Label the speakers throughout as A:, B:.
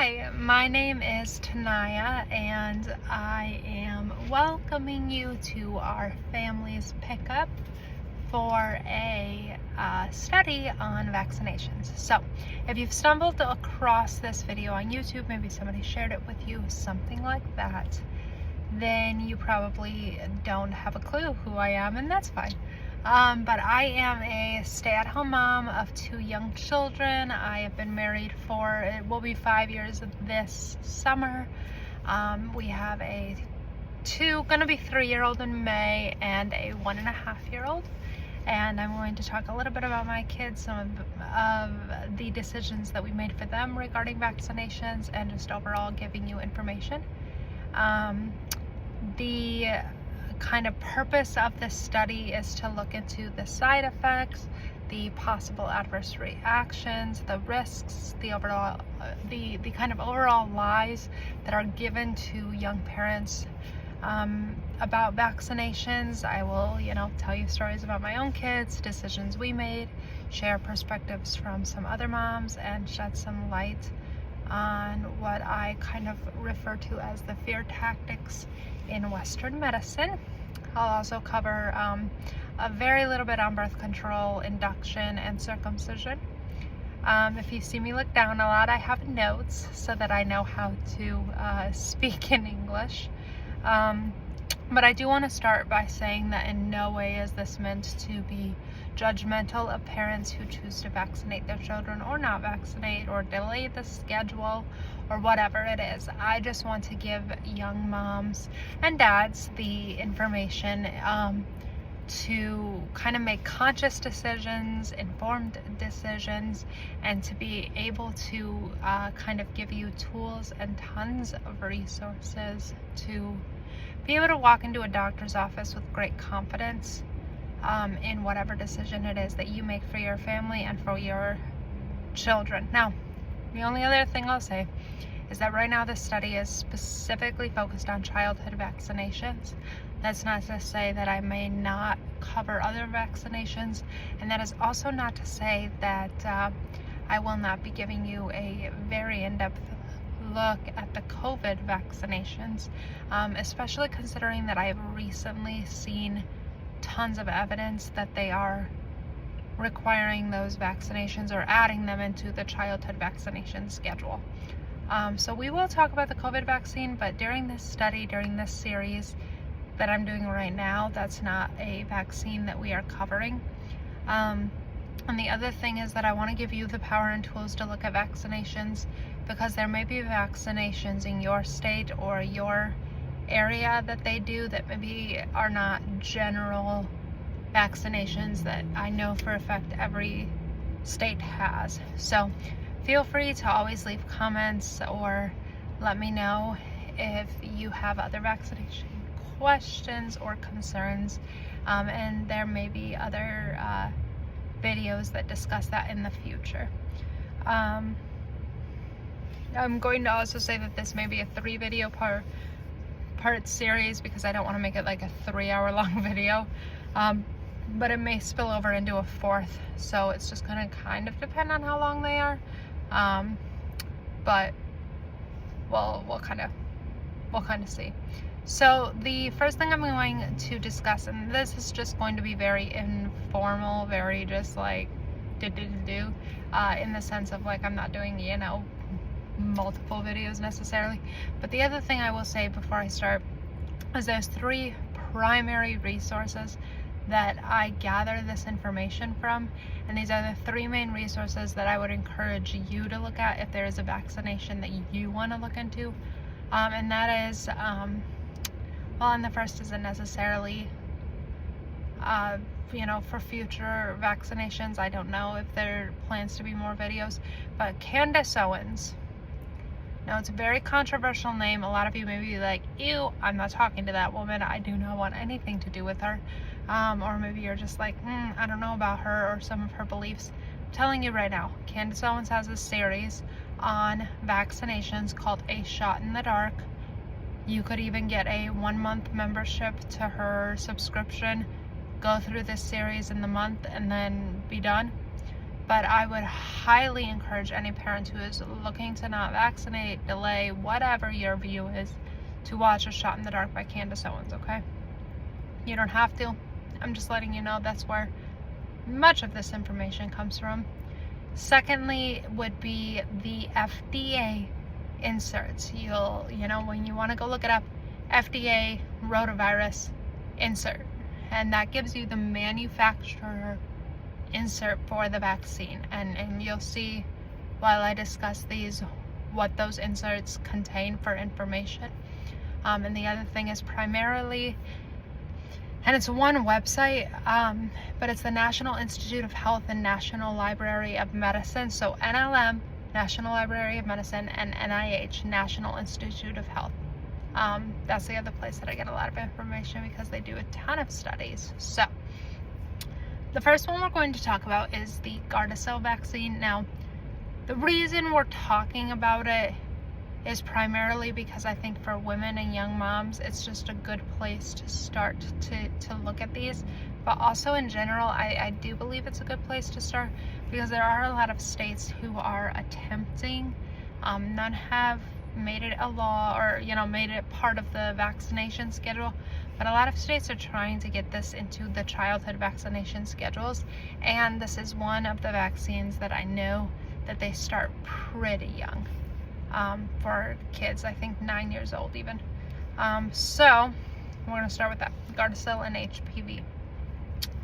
A: Hi, my name is Tanaya, and I am welcoming you to our family's pickup for a study on vaccinations. So, if you've stumbled across this video on YouTube, maybe somebody shared it with you, something like that, then you probably don't have a clue who I am, and that's fine. But I am a stay-at-home mom of 2 young children. I have been married for, it will be 5 years this summer. We have a gonna be 3-year-old in May, and a 1.5-year-old. And I'm going to talk a little bit about my kids, some of the decisions that we made for them regarding vaccinations, and just overall giving you information. The kind of purpose of this study is to look into the side effects, the possible adverse reactions, the risks, the overall, the kind of overall lies that are given to young parents about vaccinations. I will, tell you stories about my own kids, decisions we made, share perspectives from some other moms, and shed some light on what I kind of refer to as the fear tactics in Western medicine. I'll also cover a very little bit on birth control, induction, and circumcision. If you see me look down a lot, I have notes so that I know how to speak in English. But I do want to start by saying that in no way is this meant to be judgmental of parents who choose to vaccinate their children or not vaccinate, or delay the schedule, or whatever it is. I just want to give young moms and dads the information to kind of make conscious decisions, informed decisions, and to be able to kind of give you tools and tons of resources to be able to walk into a doctor's office with great confidence in whatever decision it is that you make for your family and for your children. Now, the only other thing I'll say is that right now this study is specifically focused on childhood vaccinations. That's not to say that I may not cover other vaccinations, and that is also not to say that I will not be giving you a very in-depth look at the COVID vaccinations, especially considering that I have recently seen tons of evidence that they are requiring those vaccinations or adding them into the childhood vaccination schedule. So we will talk about the COVID vaccine, but during this study, during this series that I'm doing right now, that's not a vaccine that we are covering. And the other thing is that I want to give you the power and tools to look at vaccinations, because there may be vaccinations in your state or your area that they do that maybe are not general vaccinations that I know for a fact every state has. So feel free to always leave comments or let me know if you have other vaccination questions or concerns, and there may be other videos that discuss that in the future. I'm going to also say that this may be a 3-video part series, because I don't want to make it like a 3-hour-long video, but it may spill over into a 4th, so it's just going to kind of depend on how long they are, but we'll kind of see. So the first thing I'm going to discuss, and this is just going to be very informal, very just like in the sense of like I'm not doing multiple videos necessarily. But the other thing I will say before I start is there's 3 primary resources that I gather this information from, and these are the 3 main resources that I would encourage you to look at if there is a vaccination that you want to look into, and that is and the first isn't necessarily for future vaccinations. I don't know if there are plans to be more videos, but Candace Owens. Now, it's a very controversial name. A lot of you may be like, ew, I'm not talking to that woman. I do not want anything to do with her. Or maybe you're just like, I don't know about her or some of her beliefs. I'm telling you right now, Candace Owens has a series on vaccinations called A Shot in the Dark. You could even get a 1-month membership to her subscription, go through this series in the month, and then be done. But I would highly encourage any parent who is looking to not vaccinate, delay, whatever your view is, to watch A Shot in the Dark by Candace Owens, okay? You don't have to. I'm just letting you know that's where much of this information comes from. Secondly would be the FDA inserts. You know, when you want to go look it up, FDA rotavirus insert. And that gives you the manufacturer insert for the vaccine. And you'll see while I discuss these what those inserts contain for information. And the other thing is primarily, and it's one website, but it's the National Institute of Health and National Library of Medicine. So NLM, National Library of Medicine, and NIH, National Institute of Health. That's the other place that I get a lot of information because they do a ton of studies. So the first one we're going to talk about is the GARDASIL vaccine. Now, the reason we're talking about it is primarily because I think for women and young moms, it's just a good place to start to look at these. But also in general, I do believe it's a good place to start because there are a lot of states who are attempting, none have made it a law or, you know, made it part of the vaccination schedule, but a lot of states are trying to get this into the childhood vaccination schedules. And this is one of the vaccines that I know that they start pretty young. For kids, I think 9 years old even. So we're going to start with that, GARDASIL and HPV.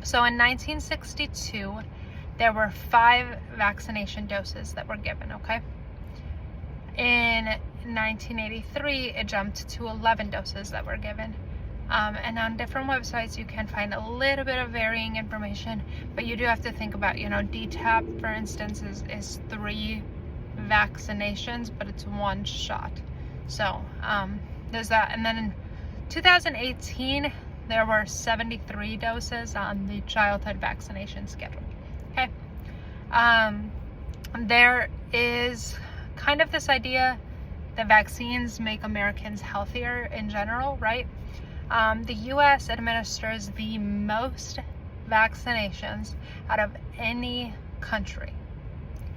A: So in 1962, there were 5 vaccination doses that were given, okay? In 1983, it jumped to 11 doses that were given. And on different websites, you can find a little bit of varying information, but you do have to think about, you know, DTaP, for instance, is 3 vaccinations, but it's 1 shot. So there's that. And then in 2018, there were 73 doses on the childhood vaccination schedule. Okay. There is kind of this idea that vaccines make Americans healthier in general, right? The US administers the most vaccinations out of any country.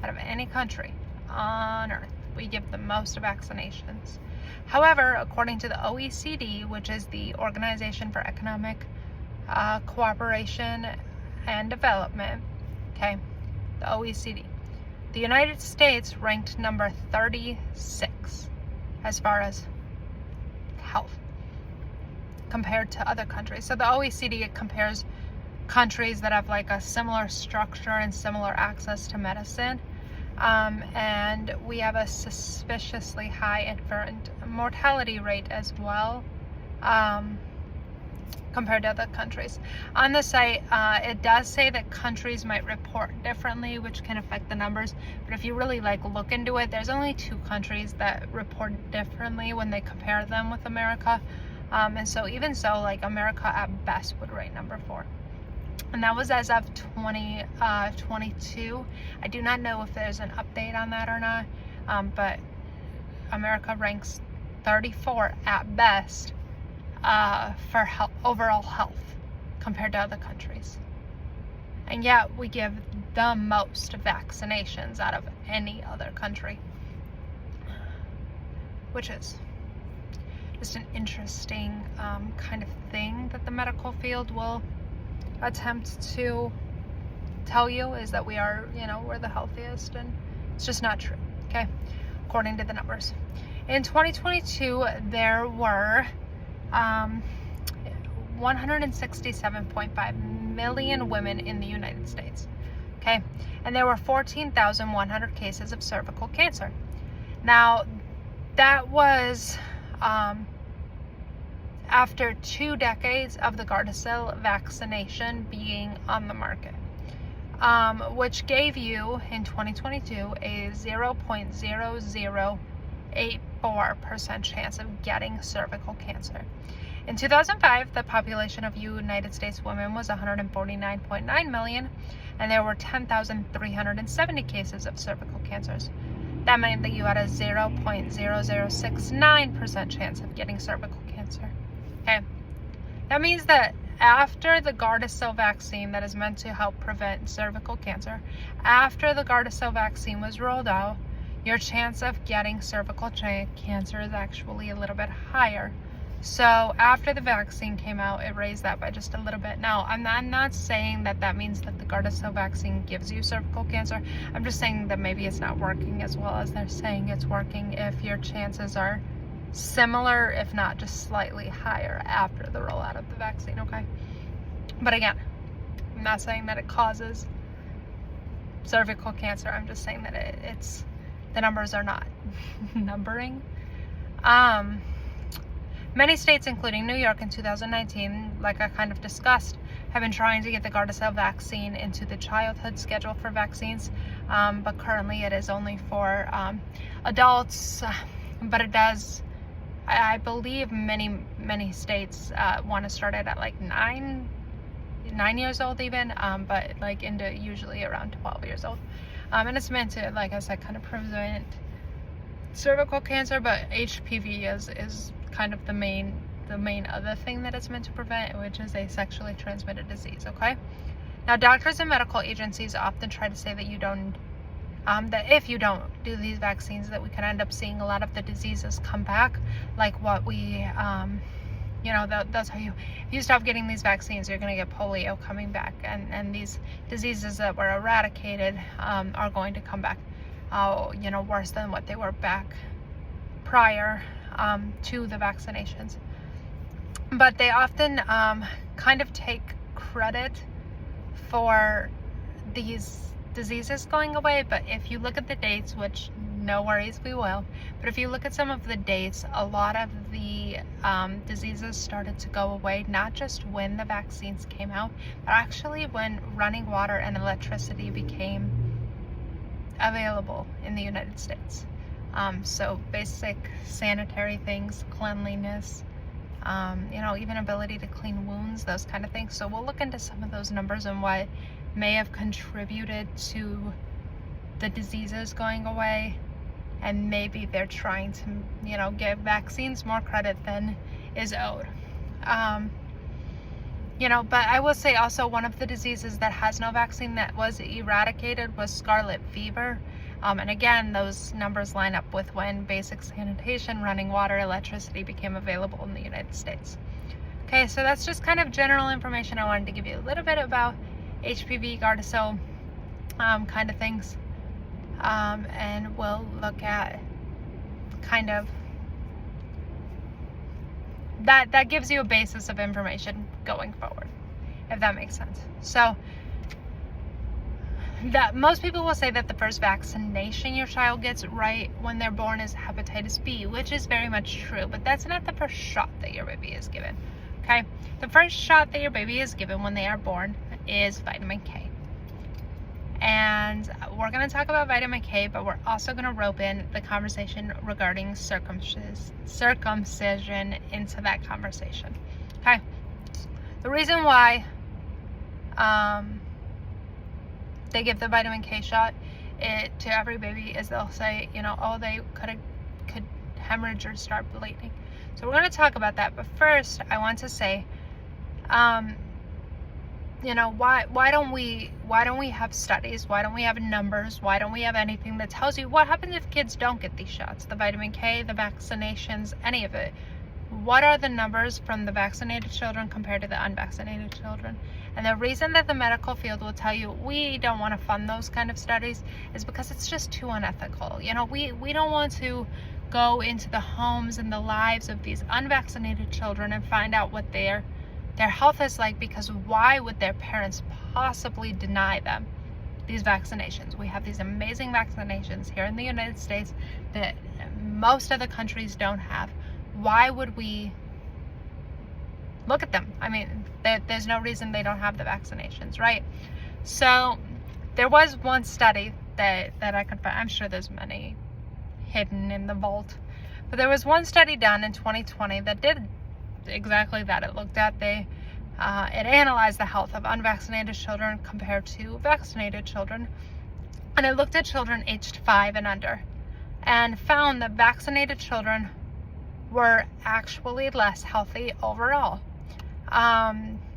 A: Out of any country on earth, we give the most vaccinations. However, according to the OECD, which is the Organization for Economic Cooperation and Development, okay, the OECD, the United States ranked number 36 as far as health compared to other countries. So the OECD compares countries that have like a similar structure and similar access to medicine. And we have a suspiciously high infant mortality rate as well, compared to other countries. On the site, it does say that countries might report differently, which can affect the numbers. But if you really like look into it, there's only 2 countries that report differently when they compare them with America. And so even so, like America at best would rate number 4. And that was as of 2022. I do not know if there's an update on that or not, but America ranks 34 at best for overall health compared to other countries. And yet we give the most vaccinations out of any other country, which is just an interesting kind of thing that the medical field will attempt to tell you, is that we are, you know, we're the healthiest, and it's just not true, okay, according to the numbers. In 2022, there were 167.5 million women in the United States, okay, and there were 14,100 cases of cervical cancer. Now, that was after 2 decades of the GARDASIL vaccination being on the market, which gave you in 2022 a 0.0084% chance of getting cervical cancer. In 2005, the population of United States women was 149.9 million, and there were 10,370 cases of cervical cancers. That meant that you had a 0.0069% chance of getting cervical cancer. Okay, that means that after the GARDASIL vaccine that is meant to help prevent cervical cancer, after the GARDASIL vaccine was rolled out, your chance of getting cervical cancer is actually a little bit higher. So after the vaccine came out, it raised that by just a little bit. Now, I'm not saying that that means that the GARDASIL vaccine gives you cervical cancer. I'm just saying that maybe it's not working as well as they're saying it's working if your chances are similar, if not just slightly higher after the rollout of the vaccine, okay? But again, I'm not saying that it causes cervical cancer. I'm just saying that it's the numbers are not numbering. Many states, including New York in 2019, like I kind of discussed, have been trying to get the GARDASIL vaccine into the childhood schedule for vaccines, but currently it is only for adults, but it does, I believe many states want to start it at like 9 years old even, but like into usually around 12 years old. And it's meant to, like I said, kind of prevent cervical cancer, but HPV is kind of the main other thing that it's meant to prevent, which is a sexually transmitted disease, okay? Now, doctors and medical agencies often try to say that you don't, that if you don't do these vaccines, that we can end up seeing a lot of the diseases come back, like what we, you know, that's how if you stop getting these vaccines, you're going to get polio coming back, and these diseases that were eradicated are going to come back, you know, worse than what they were back prior to the vaccinations. But they often kind of take credit for these diseases going away. But if you look at the dates, which no worries, we will, but if you look at some of the dates, a lot of the diseases started to go away, not just when the vaccines came out, but actually when running water and electricity became available in the United States. So basic sanitary things, cleanliness, you know, even ability to clean wounds, those kind of things. So we'll look into some of those numbers and what may have contributed to the diseases going away. And maybe they're trying to, you know, give vaccines more credit than is owed. You know, but I will say also one of the diseases that has no vaccine that was eradicated was scarlet fever. And again, those numbers line up with when basic sanitation, running water, electricity became available in the United States. Okay, so that's just kind of general information. I wanted to give you a little bit about HPV, GARDASIL, kind of things. And we'll look at kind of that gives you a basis of information going forward, if that makes sense. So that most people will say that the first vaccination your child gets right when they're born is hepatitis B, which is very much true, but that's not the first shot that your baby is given. Okay, the first shot that your baby is given when they are born is vitamin K. And we're going to talk about vitamin K, but we're also going to rope in the conversation regarding circumcision into that conversation. Okay, the reason why they give the vitamin K shot to every baby is they'll say, you know, oh, they could hemorrhage or start bleeding. So we're going to talk about that, but first I want to say, you know, why don't we have studies? Why don't we have numbers? Why don't we have anything that tells you what happens if kids don't get these shots? The vitamin K, the vaccinations, any of it. What are the numbers from the vaccinated children compared to the unvaccinated children? And the reason that the medical field will tell you we don't want to fund those kind of studies is because it's just too unethical. You know, we don't want to go into the homes and the lives of these unvaccinated children and find out what their health is like, because why would their parents possibly deny them these vaccinations? We have these amazing vaccinations here in the United States that most other countries don't have. Why would we look at them? I mean, there's no reason they don't have the vaccinations, right? So there was one study that I could find. I'm sure there's many hidden in the vault, but there was one study done in 2020 that did exactly that. It looked at it analyzed the health of unvaccinated children compared to vaccinated children, and it looked at children aged 5 and under, and found that vaccinated children were actually less healthy overall.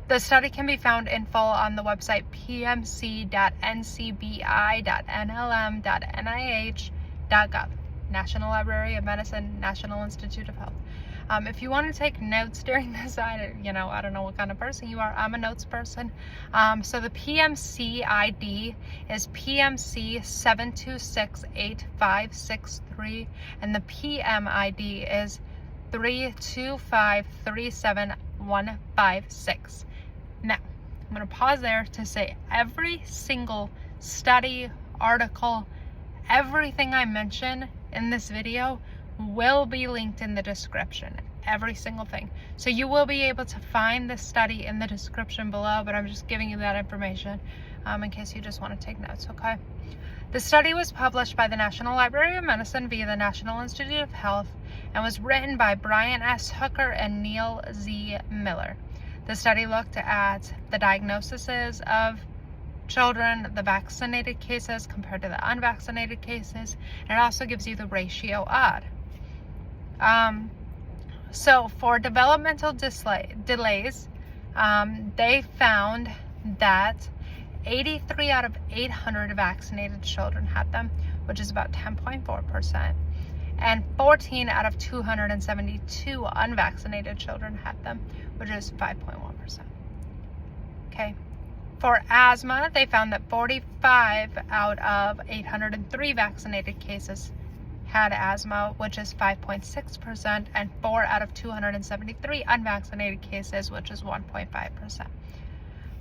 A: The study can be found in full on the website pmc.ncbi.nlm.nih.gov, National Library of Medicine, National Institute of Health. If you want to take notes during this, I don't know what kind of person you are. I'm a notes person. So the PMC ID is PMC 7268563, and the PM ID is 325375156. Now, I'm going to pause there to say every single study, article, everything I mention in this video will be linked in the description. Every single thing. So you will be able to find this study in the description below, but I'm just giving you that information in case you just want to take notes, okay? The study was published by the National Library of Medicine via the National Institute of Health and was written by Brian S. Hooker and Neil Z. Miller. The study looked at the diagnoses of children, the vaccinated cases compared to the unvaccinated cases, and it also gives you the ratio odd. So for developmental delays, they found that 83 out of 800 vaccinated children had them, which is about 10.4%, and 14 out of 272 unvaccinated children had them, which is 5.1%. Okay. For asthma, they found that 45 out of 803 vaccinated cases had asthma, which is 5.6%, and 4 out of 273 unvaccinated cases, which is 1.5%.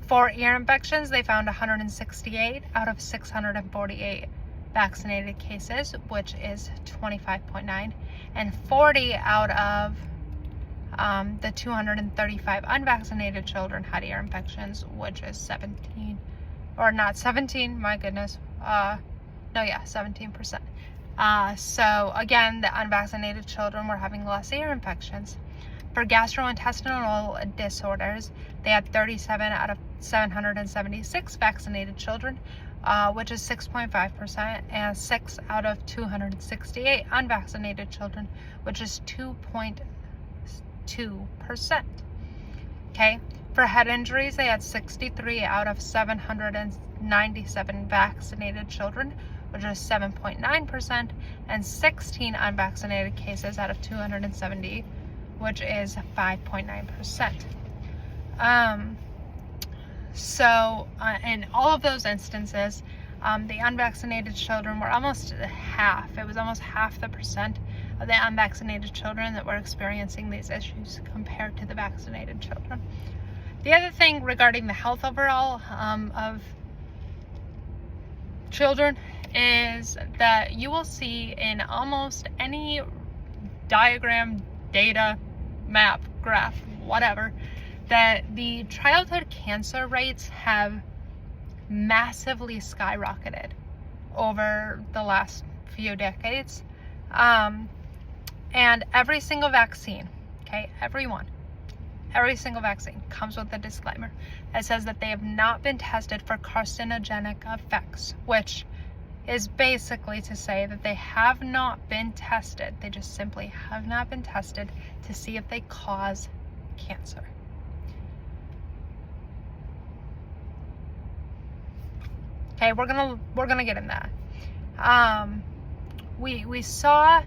A: For ear infections, they found 168 out of 648 vaccinated cases, which is 25.9%, and 40 out of the 235 unvaccinated children had ear infections, which is 17%. 17%. So again, the unvaccinated children were having less ear infections. For gastrointestinal disorders, they had 37 out of 776 vaccinated children, which is 6.5%, and 6 out of 268 unvaccinated children, which is 2.2%. Okay. For head injuries, they had 63 out of 797 vaccinated children, which is 7.9%, and 16 unvaccinated cases out of 270, which is 5.9%. In all of those instances, the unvaccinated children were almost half. It was almost half the percent of the unvaccinated children that were experiencing these issues compared to the vaccinated children. The other thing regarding the health overall of children is that you will see in almost any diagram, data, map, graph, whatever, that the childhood cancer rates have massively skyrocketed over the last few decades. And every single vaccine, okay, every single vaccine comes with a disclaimer that says that they have not been tested for carcinogenic effects, which is basically to say that they have not been tested. They just simply have not been tested to see if they cause cancer. Okay, we're gonna get in that. We saw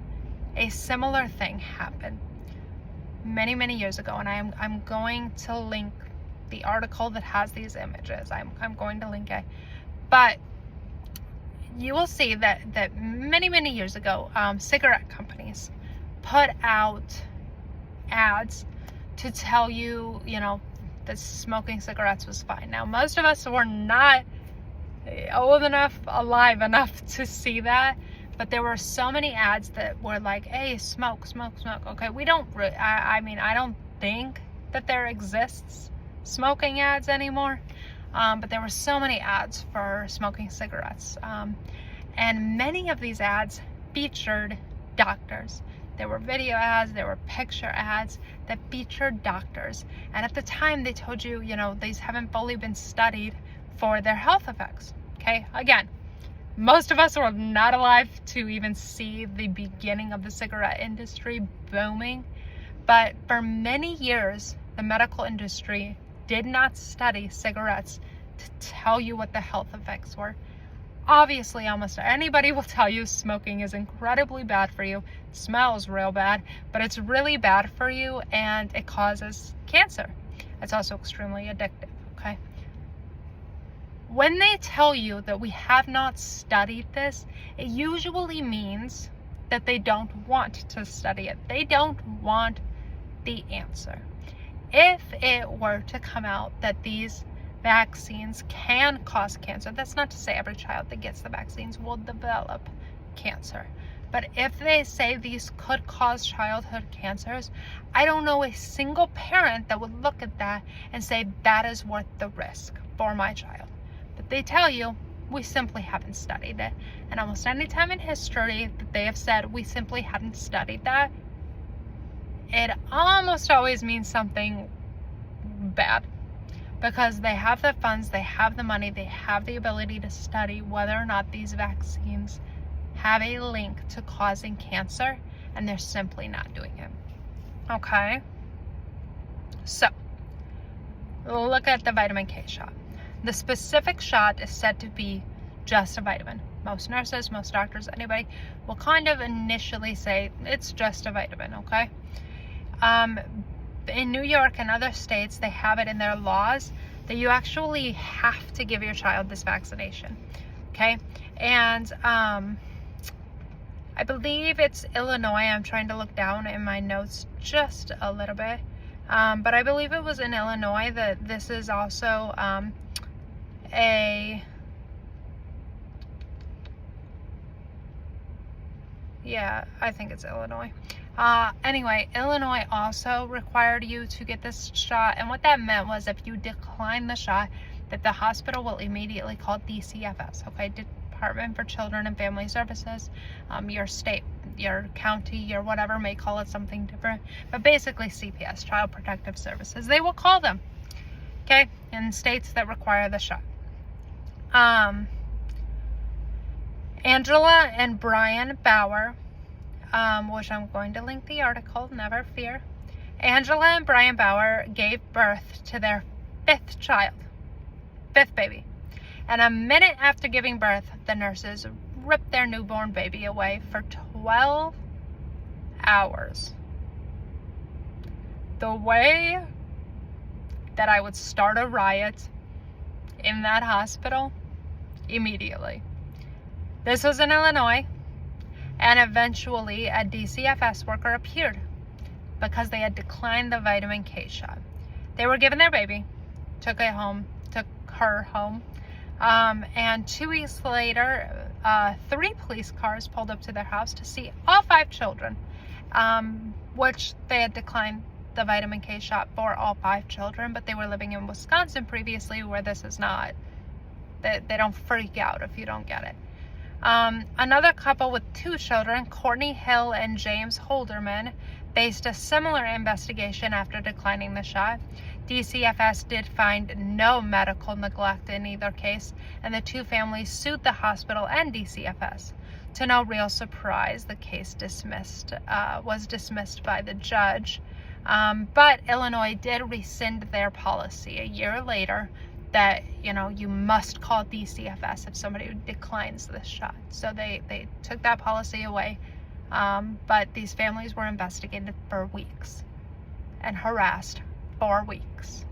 A: a similar thing happen many years ago, and I'm going to link the article that has these images. I'm going to link it, but you will see that many years ago, cigarette companies put out ads to tell you, that smoking cigarettes was fine. Now, most of us were not old enough, alive enough to see that, but there were so many ads that were like, hey, smoke. Okay, I don't think that there exists smoking ads anymore. But there were so many ads for smoking cigarettes. And many of these ads featured doctors. There were video ads, there were picture ads that featured doctors. And at the time they told you, these haven't fully been studied for their health effects. Okay, again, most of us were not alive to even see the beginning of the cigarette industry booming. But for many years, the medical industry did not study cigarettes to tell you what the health effects were. Obviously, almost anybody will tell you smoking is incredibly bad for you. It smells real bad, but it's really bad for you and it causes cancer. It's also extremely addictive, okay? When they tell you that we have not studied this, it usually means that they don't want to study it. They don't want the answer. If it were to come out that these vaccines can cause cancer, that's not to say every child that gets the vaccines will develop cancer. But if they say these could cause childhood cancers, I don't know a single parent that would look at that and say that is worth the risk for my child. But they tell you, we simply haven't studied it. And almost any time in history that they have said we simply hadn't studied that, it almost always means something bad. Because they have the funds, they have the money, they have the ability to study whether or not these vaccines have a link to causing cancer, and they're simply not doing it. Okay? So, look at the vitamin K shot. The specific shot is said to be just a vitamin. Most nurses, most doctors, anybody will kind of initially say it's just a vitamin, okay? In New York and other states, they have it in their laws that you actually have to give your child this vaccination, okay? And I believe it's Illinois. I'm trying to look down in my notes just a little bit, but I believe it was in Illinois that this is also yeah, I think it's Illinois. Anyway, Illinois also required you to get this shot, and what that meant was if you decline the shot, that the hospital will immediately call DCFS, okay, Department for Children and Family Services. Your state, your county, your whatever may call it something different, but basically CPS, Child Protective Services. They will call them, okay, in states that require the shot. Angela and Brian Bougher, which I'm going to link the article, never fear. Angela and Brian Bougher gave birth to their fifth baby. And a minute after giving birth, the nurses ripped their newborn baby away for 12 hours. The way that I would start a riot in that hospital immediately. This was in Illinois, and eventually a DCFS worker appeared because they had declined the vitamin K shot. They were given their baby, took her home, and 2 weeks later, 3 police cars pulled up to their house to see all 5 children, which they had declined the vitamin K shot for all 5 children, but they were living in Wisconsin previously, where this is not, they don't freak out if you don't get it. Another couple with 2 children, Courtney Hill and James Holderman, faced a similar investigation after declining the shot. DCFS did find no medical neglect in either case, and the 2 families sued the hospital and DCFS. To no real surprise, the case was dismissed by the judge, but Illinois did rescind their policy a year later that, you must call DCFS if somebody declines this shot. So they took that policy away, but these families were investigated for weeks and harassed for weeks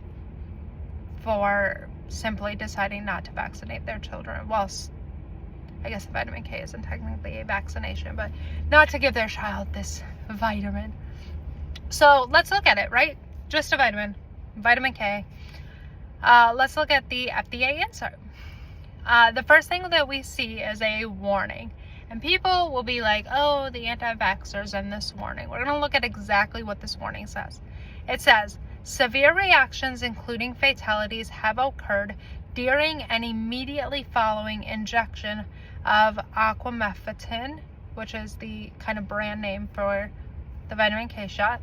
A: for simply deciding not to vaccinate their children. Well, I guess vitamin K isn't technically a vaccination, but not to give their child this vitamin. So let's look at it, right? Just a vitamin K. Let's look at the FDA insert. The first thing that we see is a warning. And people will be like, oh, the anti-vaxxers and this warning. We're going to look at exactly what this warning says. It says, severe reactions, including fatalities, have occurred during and immediately following injection of aquamefetin, which is the kind of brand name for the vitamin K shot.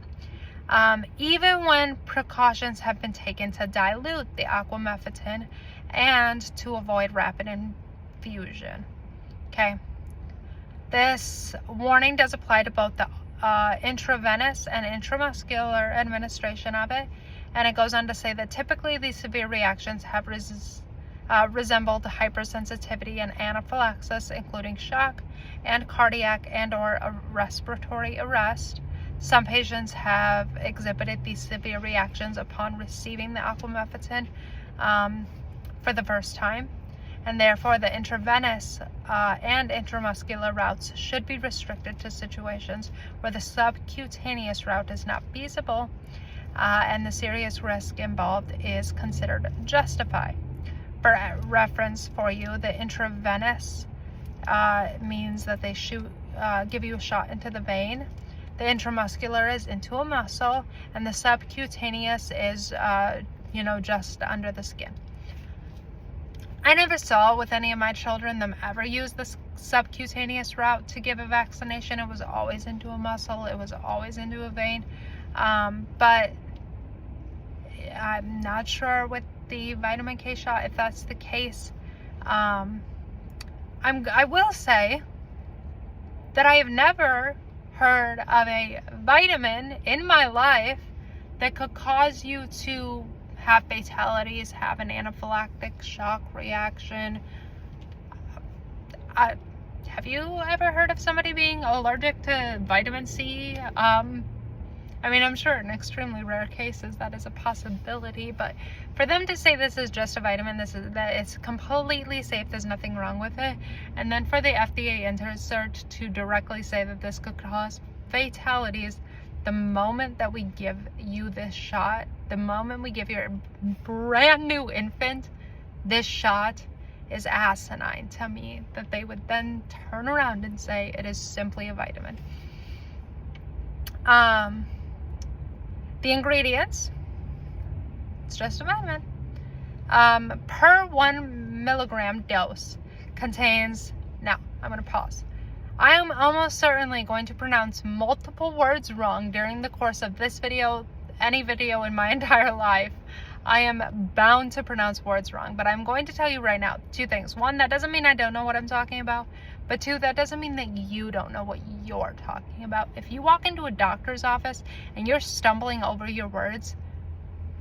A: Even when precautions have been taken to dilute the aquamefetin and to avoid rapid infusion. Okay. This warning does apply to both the intravenous and intramuscular administration of it. And it goes on to say that typically these severe reactions have resembled hypersensitivity and anaphylaxis, including shock and cardiac and or respiratory arrest. Some patients have exhibited these severe reactions upon receiving the aquamefetin for the first time, and therefore the intravenous and intramuscular routes should be restricted to situations where the subcutaneous route is not feasible and the serious risk involved is considered justified. For reference for you, the intravenous means that they give you a shot into the vein. The intramuscular is into a muscle, and the subcutaneous is, just under the skin. I never saw with any of my children them ever use the subcutaneous route to give a vaccination. It was always into a muscle. It was always into a vein. But I'm not sure with the vitamin K shot if that's the case. I will say that I have never heard of a vitamin in my life that could cause you to have fatalities, have an anaphylactic shock reaction. Have you ever heard of somebody being allergic to vitamin C? I'm sure in extremely rare cases that is a possibility, but for them to say this is just a vitamin, that it's completely safe, there's nothing wrong with it, and then for the FDA insert to directly say that this could cause fatalities the moment that we give you this shot, the moment we give your brand new infant this shot, is asinine to me, that they would then turn around and say it is simply a vitamin. The ingredients, it's just a vitamin. Per 1 milligram dose contains, now I'm going to pause. I am almost certainly going to pronounce multiple words wrong during the course of this video, any video in my entire life. I am bound to pronounce words wrong, but I'm going to tell you right now 2 things. 1, that doesn't mean I don't know what I'm talking about, but 2, that doesn't mean that you don't know what you're talking about. If you walk into a doctor's office and you're stumbling over your words,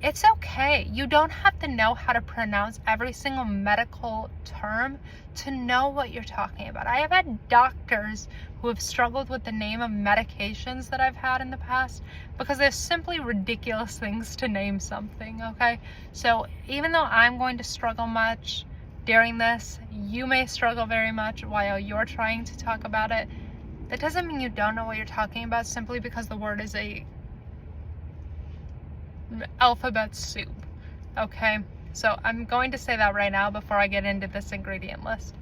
A: it's okay. You don't have to know how to pronounce every single medical term to know what you're talking about. I have had doctors who have struggled with the name of medications that I've had in the past because they're simply ridiculous things to name something, okay? So even though I'm going to struggle much during this, you may struggle very much while you're trying to talk about it. That doesn't mean you don't know what you're talking about simply because the word is a alphabet soup, okay? So I'm going to say that right now before I get into this ingredient list.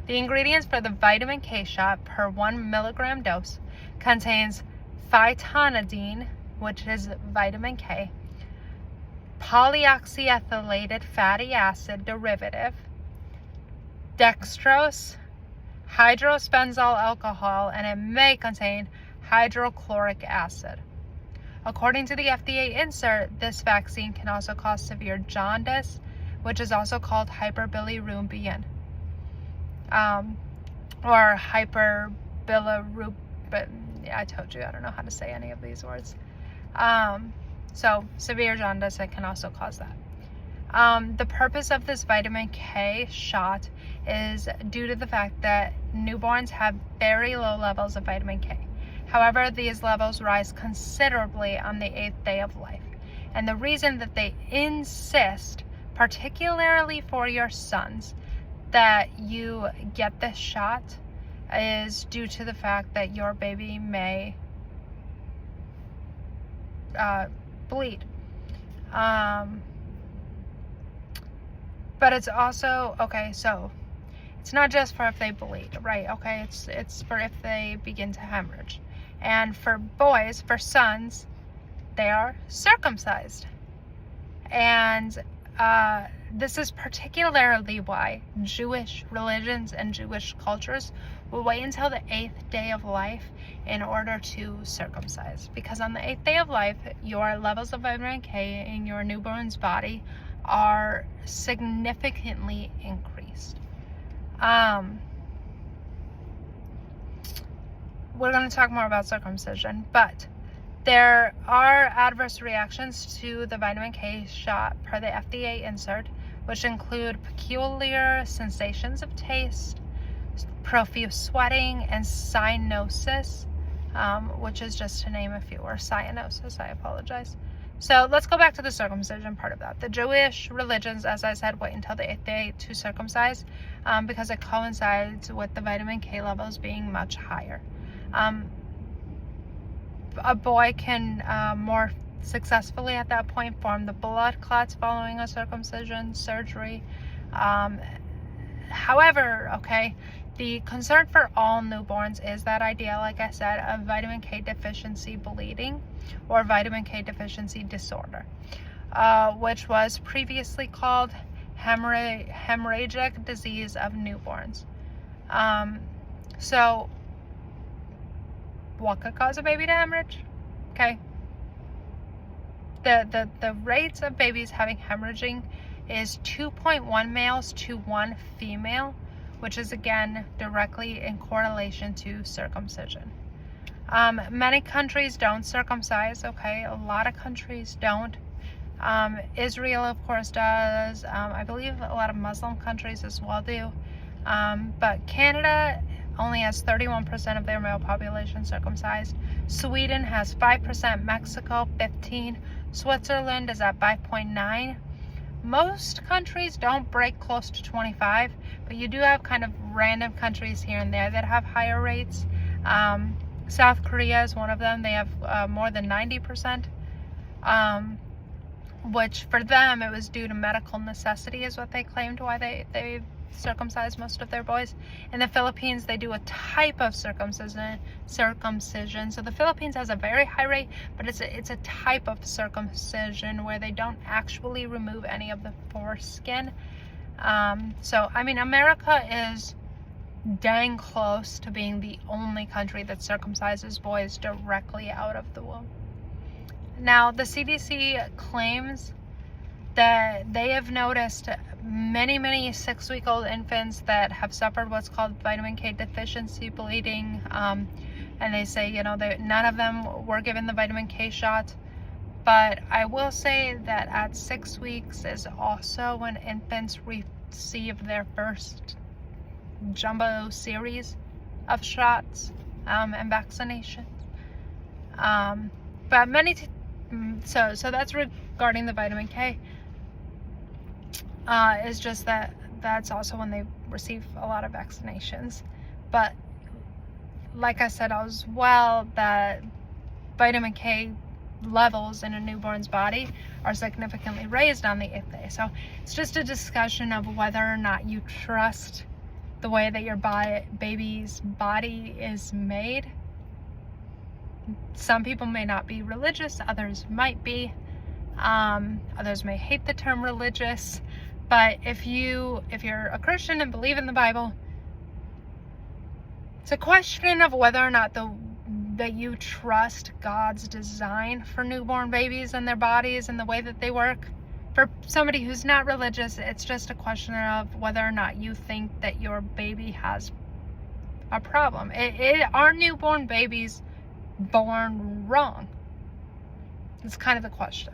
A: The ingredients for the vitamin K shot per 1 milligram dose contains phytonadione, which is vitamin K, polyoxyethylated fatty acid derivative, dextrose, hydrospenzol alcohol, and it may contain hydrochloric acid. According to the FDA insert, this vaccine can also cause severe jaundice, which is also called hyperbilirubinemia, or hyperbilirubinemia. I told you, I don't know how to say any of these words. So severe jaundice, it can also cause that. The purpose of this vitamin K shot is due to the fact that newborns have very low levels of vitamin K. However, these levels rise considerably on the 8th day of life. And the reason that they insist, particularly for your sons, that you get this shot is due to the fact that your baby may bleed. But it's also, okay, so it's not just for if they bleed, right? Okay, it's for if they begin to hemorrhage. And for boys, for sons, they are circumcised. And this is particularly why Jewish religions and Jewish cultures will wait until the 8th day of life in order to circumcise. Because on the 8th day of life, your levels of vitamin K in your newborn's body are significantly increased. We're going to talk more about circumcision, but There are adverse reactions to the vitamin K shot per the FDA insert, which include peculiar sensations of taste, profuse sweating, and cyanosis, which is just to name a few, or cyanosis, I apologize. So let's go back to the circumcision part of that. The Jewish religions, as I said, wait until the 8th day to circumcise because it coincides with the vitamin K levels being much higher. A boy can more successfully at that point form the blood clots following a circumcision surgery. However, okay, the concern for all newborns is that idea, like I said, of vitamin K deficiency bleeding or vitamin K deficiency disorder, which was previously called hemorrhagic disease of newborns. So what could cause a baby to hemorrhage? Okay. The rates of babies having hemorrhaging is 2.1 males to 1 female, which is again directly in correlation to circumcision. Many countries don't circumcise, okay? A lot of countries don't. Israel, of course, does. I believe a lot of Muslim countries as well do. But Canada only has 31% of their male population circumcised. Sweden has 5%, Mexico 15%, Switzerland is at 5.9%. Most countries don't break close to 25%, but you do have kind of random countries here and there that have higher rates. South Korea is one of them. They have more than 90%, which for them it was due to medical necessity is what they claimed why they circumcise most of their boys. In the Philippines, they do a type of circumcision. So the Philippines has a very high rate, but it's a type of circumcision where they don't actually remove any of the foreskin. So I mean, America is dang close to being the only country that circumcises boys directly out of the womb. Now, the CDC claims that they have noticed many 6-week-old infants that have suffered what's called vitamin K deficiency bleeding, and they say, you know, none of them were given the vitamin K shot. But I will say that at 6 weeks is also when infants receive their first jumbo series of shots and vaccinations. But so that's regarding the vitamin K. Is just that's also when they receive a lot of vaccinations. But like I said as well, that vitamin K levels in a newborn's body are significantly raised on the 8th day. So it's just a discussion of whether or not you trust the way that your baby's body is made. Some people may not be religious, others might be. Others may hate the term religious. But if you're a Christian and believe in the Bible, it's a question of whether or not that you trust God's design for newborn babies and their bodies and the way that they work. For somebody who's not religious, it's just a question of whether or not you think that your baby has a problem. Are newborn babies born wrong? It's kind of the question.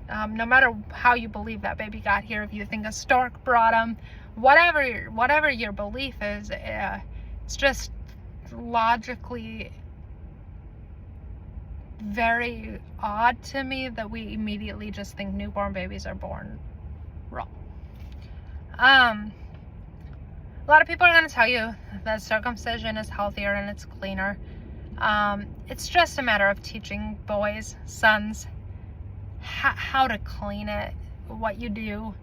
A: No matter how you believe that baby got here, if you think a stork brought him, whatever your belief is, it's just logically very odd to me that we immediately just think newborn babies are born wrong. A lot of people are going to tell you that circumcision is healthier and it's cleaner. It's just a matter of teaching boys, sons, how to clean it, what you do,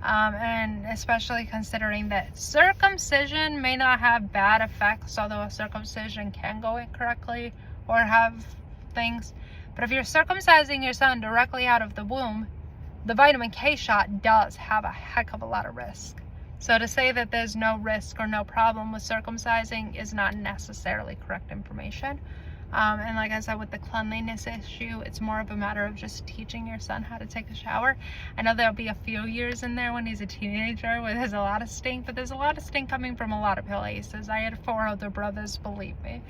A: and especially considering that circumcision may not have bad effects, although a circumcision can go incorrectly or have things. But if you're circumcising your son directly out of the womb, the vitamin K shot does have a heck of a lot of risk. So to say that there's no risk or no problem with circumcising is not necessarily correct information. And like I said, with the cleanliness issue, it's more of a matter of just teaching your son how to take a shower. I know there'll be a few years in there when he's a teenager where there's a lot of stink, but there's a lot of stink coming from a lot of places. I had 4 other brothers, believe me.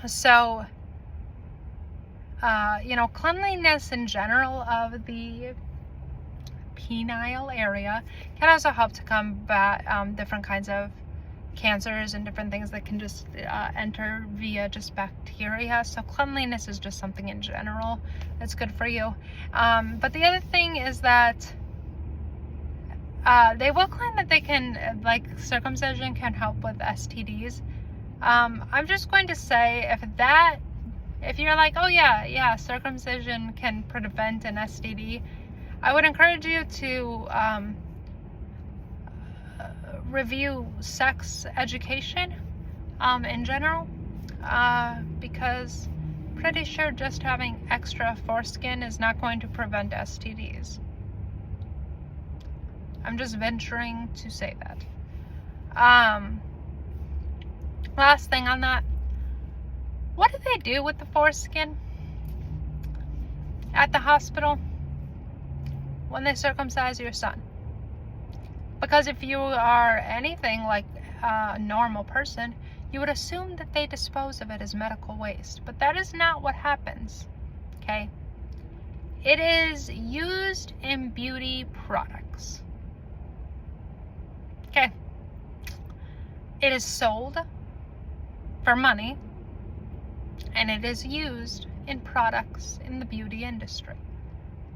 A: So cleanliness in general of the penile area can also help to combat different kinds of cancers and different things that can just enter via just bacteria. So cleanliness is just something in general that's good for you. But the other thing is that they will claim that they can, like, circumcision can help with STDs. I'm just going to say, if you're like, oh yeah, circumcision can prevent an STD, I would encourage you to review sex education in general, because pretty sure just having extra foreskin is not going to prevent STDs. I'm just venturing to say that. Last thing on that, what do they do with the foreskin at the hospital when they circumcise your son? Because if you are anything like a normal person, you would assume that they dispose of it as medical waste. But that is not what happens, okay? It is used in beauty products, okay? It is sold for money, and it is used in products in the beauty industry,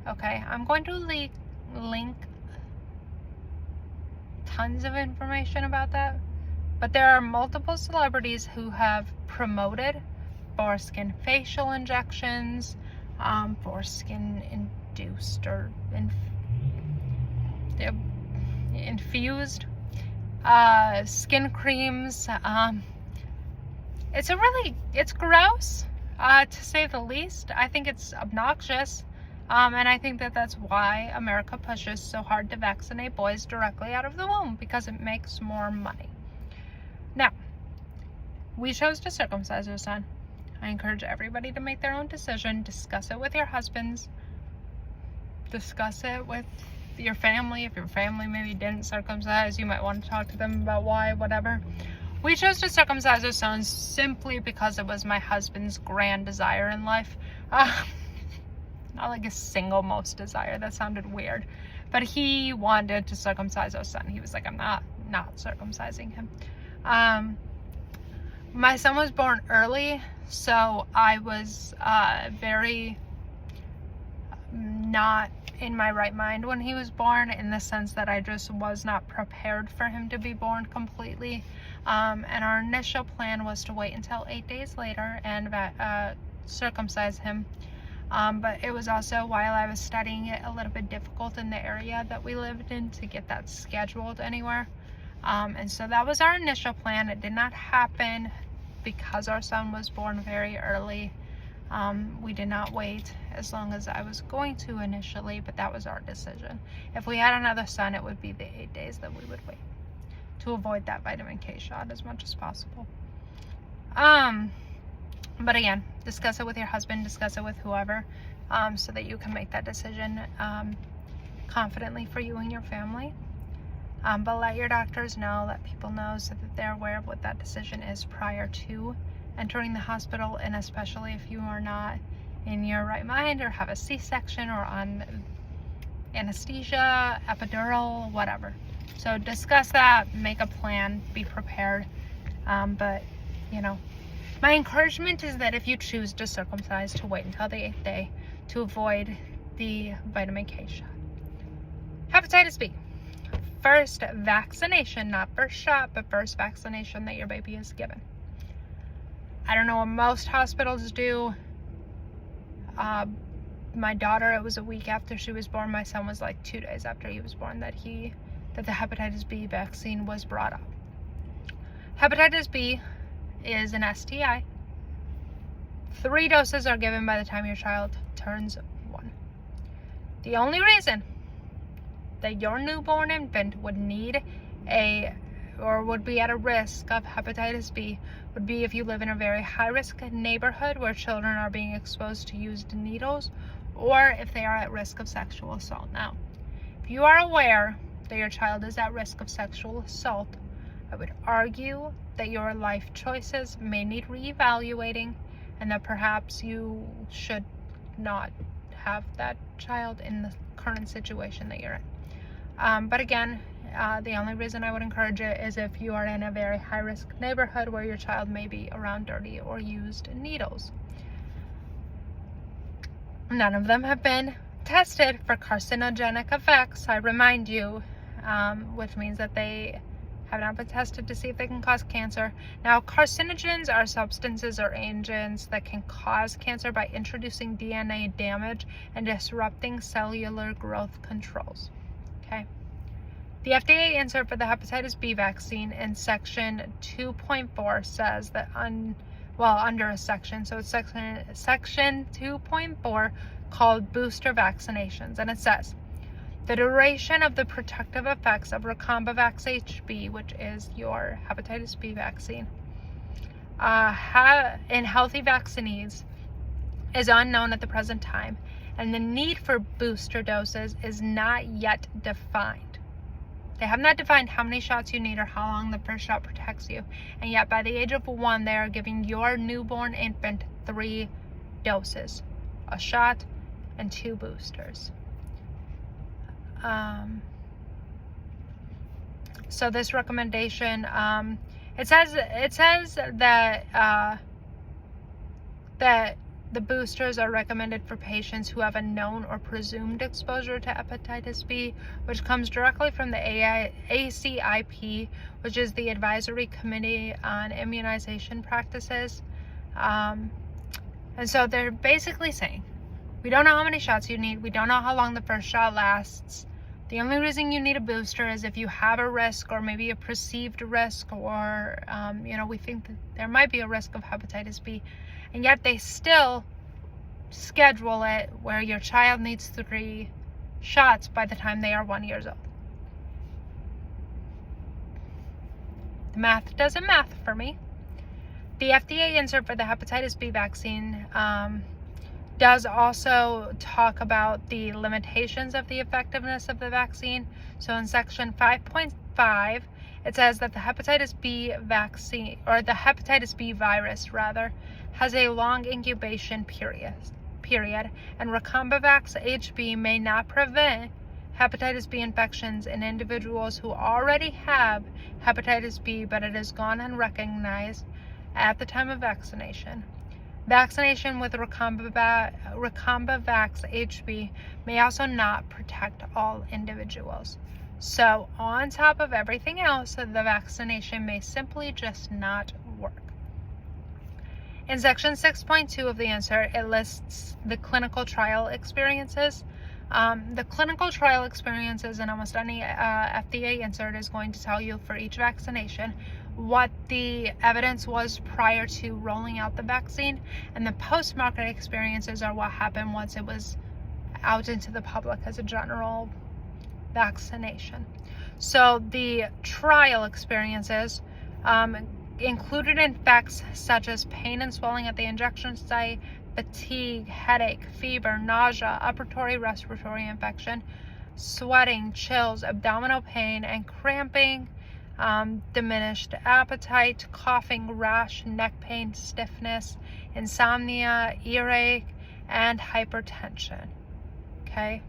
A: okay? I'm going to link tons of information about that, but there are multiple celebrities who have promoted foreskin facial injections, foreskin induced or infused skin creams. It's gross, to say the least. I think it's obnoxious. And I think that that's why America pushes so hard to vaccinate boys directly out of the womb, because it makes more money. Now, we chose to circumcise our son. I encourage everybody to make their own decision. Discuss it with your husbands. Discuss it with your family. If your family maybe didn't circumcise, you might want to talk to them about why, whatever. We chose to circumcise our son simply because it was my husband's grand desire in life. Not like a single most desire. That sounded weird. But he wanted to circumcise our son. He was like, I'm not circumcising him. My son was born early, so I was very not in my right mind when he was born, in the sense that I just was not prepared for him to be born completely. And our initial plan was to wait until 8 days later and circumcise him. But it was also, while I was studying it, a little bit difficult in the area that we lived in to get that scheduled anywhere. And so that was our initial plan. It did not happen because our son was born very early. We did not wait as long as I was going to initially, but that was our decision. If we had another son, it would be the 8 days that we would wait, to avoid that vitamin K shot as much as possible. But again, discuss it with your husband, discuss it with whoever, so that you can make that decision confidently for you and your family. But let your doctors know, let people know, so that they're aware of what that decision is prior to entering the hospital, and especially if you are not in your right mind or have a C-section or on anesthesia, epidural, whatever. So discuss that, make a plan, be prepared. But, my encouragement is that if you choose to circumcise, to wait until the 8th day to avoid the vitamin K shot. Hepatitis B. First vaccination, not first shot, but first vaccination that your baby is given. I don't know what most hospitals do. My daughter, it was a week after she was born. My son was like 2 days after he was born that the hepatitis B vaccine was brought up. Hepatitis B is an STI. 3 doses are given by the time your child turns 1. The only reason that your newborn infant would need would be at a risk of hepatitis B would be if you live in a very high-risk neighborhood where children are being exposed to used needles, or if they are at risk of sexual assault. Now, if you are aware that your child is at risk of sexual assault, I would argue that your life choices may need reevaluating, and that perhaps you should not have that child in the current situation that you're in. But again, the only reason I would encourage it is if you are in a very high-risk neighborhood where your child may be around dirty or used needles. None of them have been tested for carcinogenic effects, I remind you, which means that they have not been tested to see if they can cause cancer. Now, carcinogens are substances or agents that can cause cancer by introducing DNA damage and disrupting cellular growth controls. Okay. The FDA insert for the hepatitis B vaccine in section 2.4 says that under a section, so it's section 2.4 called booster vaccinations, and it says the duration of the protective effects of Recombavax HB, which is your hepatitis B vaccine, in healthy vaccinees is unknown at the present time, and the need for booster doses is not yet defined. They have not defined how many shots you need or how long the first shot protects you, and yet by the age of 1, they are giving your newborn infant 3 doses, a shot and 2 boosters. So this recommendation, it says that that the boosters are recommended for patients who have a known or presumed exposure to hepatitis B, which comes directly from the ACIP, which is the Advisory Committee on Immunization Practices. And so they're basically saying, we don't know how many shots you need. We don't know how long the first shot lasts. The only reason you need a booster is if you have a risk, or maybe a perceived risk, or, we think that there might be a risk of hepatitis B. And yet they still schedule it where your child needs 3 shots by the time they are 1 year old. The math doesn't math for me. The FDA insert for the hepatitis B vaccine does also talk about the limitations of the effectiveness of the vaccine. So in section 5.5, it says that the hepatitis B vaccine, or the hepatitis B virus rather, has a long incubation period, and Recombavax HB may not prevent hepatitis B infections in individuals who already have hepatitis B, but it is gone unrecognized at the time of vaccination. Vaccination with Recombavax HB may also not protect all individuals. So on top of everything else, the vaccination may simply just not work. In section 6.2 of the insert, it lists the clinical trial experiences. The clinical trial experiences in almost any FDA insert is going to tell you for each vaccination what the evidence was prior to rolling out the vaccine, and the post-market experiences are what happened once it was out into the public as a general vaccination. So the trial experiences included effects such as pain and swelling at the injection site, fatigue, headache, fever, nausea, upper respiratory infection, sweating, chills, abdominal pain and cramping, diminished appetite, coughing, rash, neck pain, stiffness, insomnia, earache, and hypertension. Okay?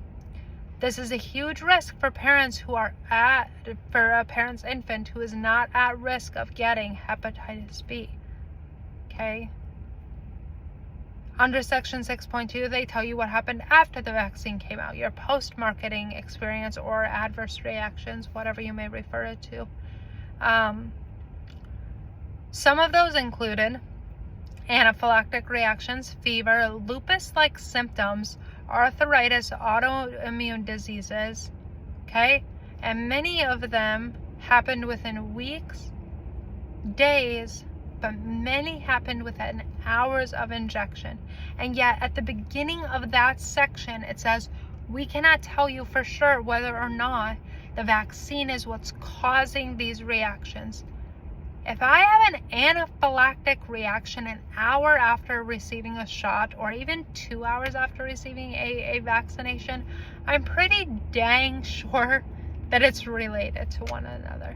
A: This is a huge risk for parents for a parent's infant who is not at risk of getting hepatitis B. Okay? Under section 6.2, they tell you what happened after the vaccine came out, your post-marketing experience or adverse reactions, whatever you may refer it to. Some of those included anaphylactic reactions, fever, lupus-like symptoms, arthritis, autoimmune diseases, okay? And many of them happened within weeks, days, but many happened within hours of injection. And yet at the beginning of that section, it says, we cannot tell you for sure whether or not the vaccine is what's causing these reactions. If I have an anaphylactic reaction an hour after receiving a shot, or even 2 hours after receiving a vaccination, I'm pretty dang sure that it's related to one another.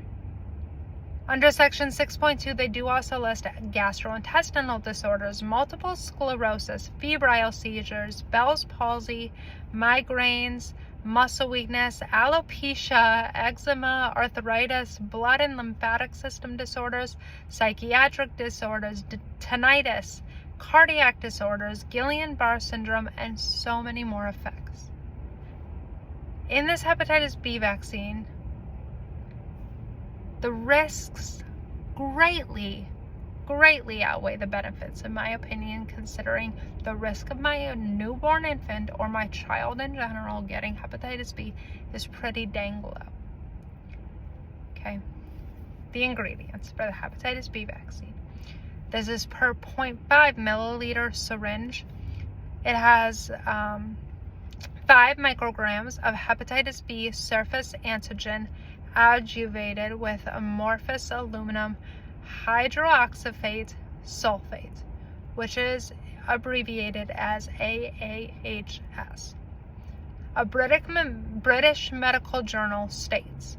A: Under section 6.2, they do also list gastrointestinal disorders, multiple sclerosis, febrile seizures, Bell's palsy, migraines, muscle weakness, alopecia, eczema, arthritis, blood and lymphatic system disorders, psychiatric disorders, tinnitus, cardiac disorders, Guillain-Barré syndrome, and so many more effects. In this hepatitis B vaccine, the risks greatly outweigh the benefits, in my opinion, considering the risk of my newborn infant or my child in general getting hepatitis B is pretty dang low. Okay, the ingredients for the hepatitis B vaccine. This is per 0.5 milliliter syringe. It has 5 micrograms of hepatitis B surface antigen adjuvated with amorphous aluminum hydroxyphosphate sulfate, which is abbreviated as AAHS. A British medical journal states,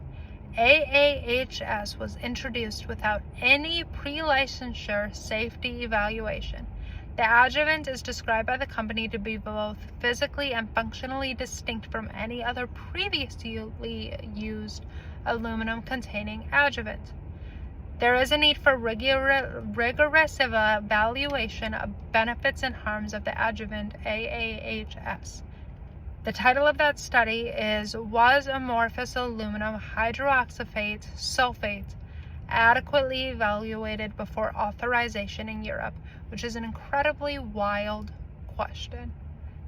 A: AAHS was introduced without any pre-licensure safety evaluation. The adjuvant is described by the company to be both physically and functionally distinct from any other previously used aluminum-containing adjuvant. There is a need for rigorous evaluation of benefits and harms of the adjuvant AAHS. The title of that study was amorphous aluminum hydroxyphosphate sulfate adequately evaluated before authorization in Europe, which is an incredibly wild question.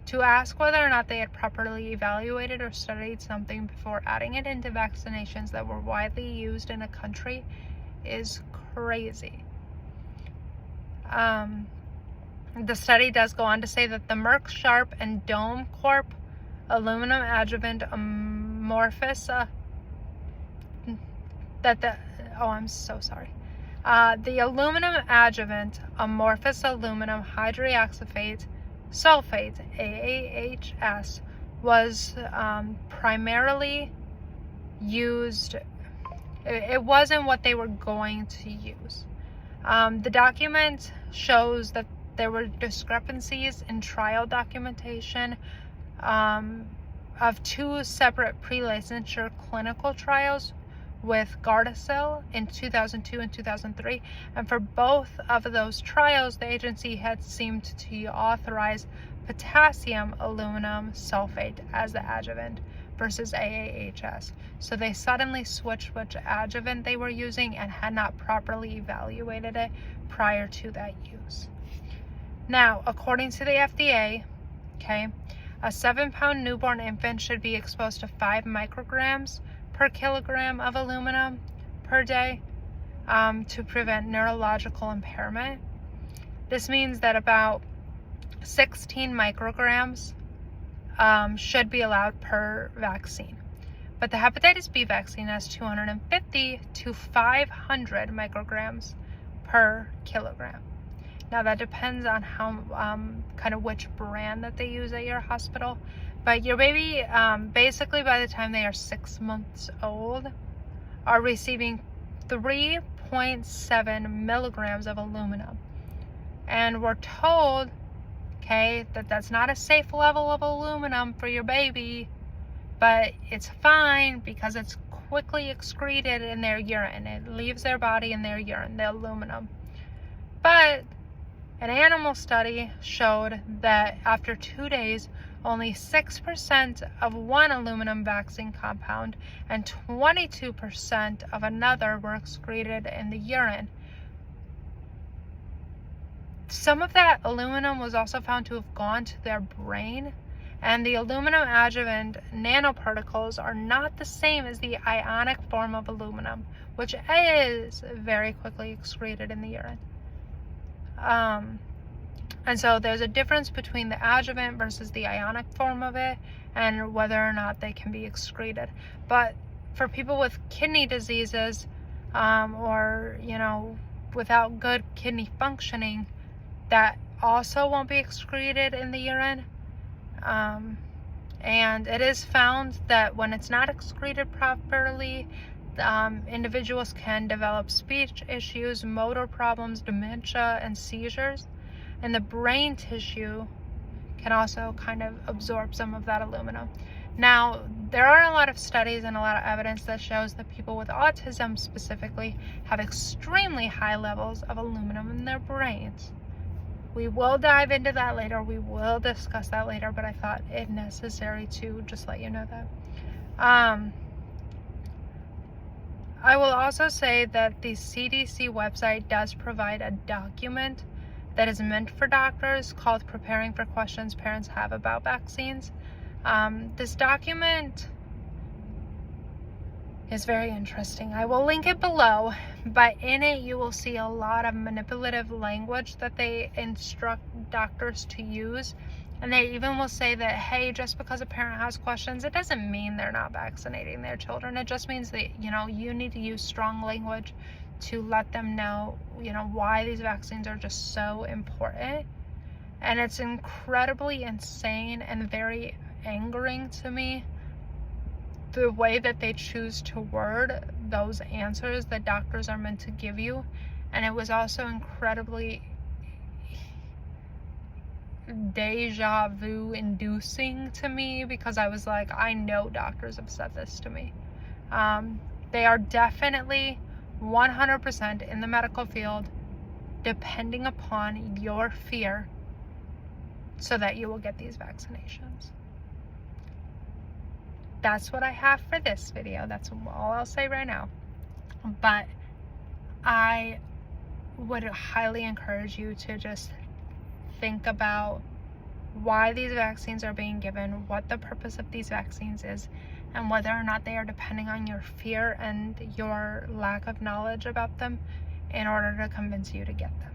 A: To ask whether or not they had properly evaluated or studied something before adding it into vaccinations that were widely used in a country is crazy. The study does go on to say that the Merck Sharp and Dome Corp aluminum adjuvant amorphous the aluminum adjuvant amorphous aluminum hydroxyphosphate sulfate AAHS was primarily used. It wasn't what they were going to use. The document shows that there were discrepancies in trial documentation of 2 separate pre-licensure clinical trials with GARDASIL in 2002 and 2003, and for both of those trials the agency had seemed to authorize potassium aluminum sulfate as the adjuvant versus AAHS. So they suddenly switched which adjuvant they were using and had not properly evaluated it prior to that use. Now, according to the FDA, okay, a 7-pound newborn infant should be exposed to 5 micrograms per kilogram of aluminum per day to prevent neurological impairment. This means that about 16 micrograms should be allowed per vaccine. But the hepatitis B vaccine has 250 to 500 micrograms per kilogram. Now that depends on how kind of which brand that they use at your hospital. But your baby, basically by the time they are 6 months old, are receiving 3.7 milligrams of aluminum. And we're told, okay, that that's not a safe level of aluminum for your baby, but it's fine because it's quickly excreted in their urine. It leaves their body in their urine, the aluminum. But an animal study showed that after 2 days, only 6% of one aluminum vaccine compound and 22% of another were excreted in the urine. Some of that aluminum was also found to have gone to their brain, and the aluminum adjuvant nanoparticles are not the same as the ionic form of aluminum, which is very quickly excreted in the urine. And so there's a difference between the adjuvant versus the ionic form of it and whether or not they can be excreted. But for people with kidney diseases or, without good kidney functioning, that also won't be excreted in the urine. And it is found that when it's not excreted properly, Individuals can develop speech issues, motor problems, dementia, and seizures. And the brain tissue can also kind of absorb some of that aluminum. Now, there are a lot of studies and a lot of evidence that shows that people with autism specifically have extremely high levels of aluminum in their brains. We will dive into that later. We will discuss that later, but I thought it necessary to just let you know that. I will also say that the CDC website does provide a document that is meant for doctors called Preparing for Questions Parents Have About Vaccines. This document is very interesting. I will link it below, but in it you will see a lot of manipulative language that they instruct doctors to use. And they even will say that, hey, just because a parent has questions, it doesn't mean they're not vaccinating their children. It just means that, you need to use strong language to let them know, why these vaccines are just so important. And it's incredibly insane and very angering to me, the way that they choose to word those answers that doctors are meant to give you. And it was also incredibly deja vu inducing to me, because I was like, I know doctors have said this to me. They are definitely 100% in the medical field depending upon your fear so that you will get these vaccinations. That's what I have for this video. That's all I'll say right now. But I would highly encourage you to just think about why these vaccines are being given, what the purpose of these vaccines is, and whether or not they are depending on your fear and your lack of knowledge about them in order to convince you to get them.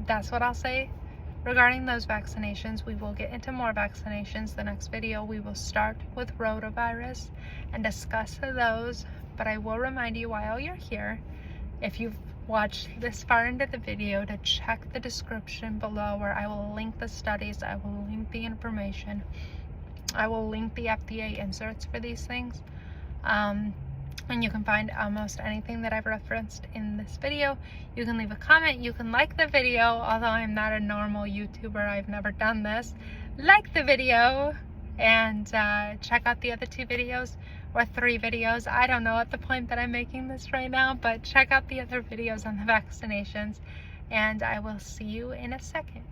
A: That's what I'll say regarding those vaccinations. We will get into more vaccinations. The next video we will start with rotavirus and discuss those, but I will remind you while you're here, if you've watched this far into the video, to check the description below, where I will link the studies, I will link the information, I will link the FDA inserts for these things, and you can find almost anything that I've referenced in this video. You can leave a comment, you can like the video, although I'm not a normal YouTuber, I've never done this. Like the video, and check out the other 2 videos, or 3 videos. I don't know at the point that I'm making this right now, but check out the other videos on the vaccinations, and I will see you in a second.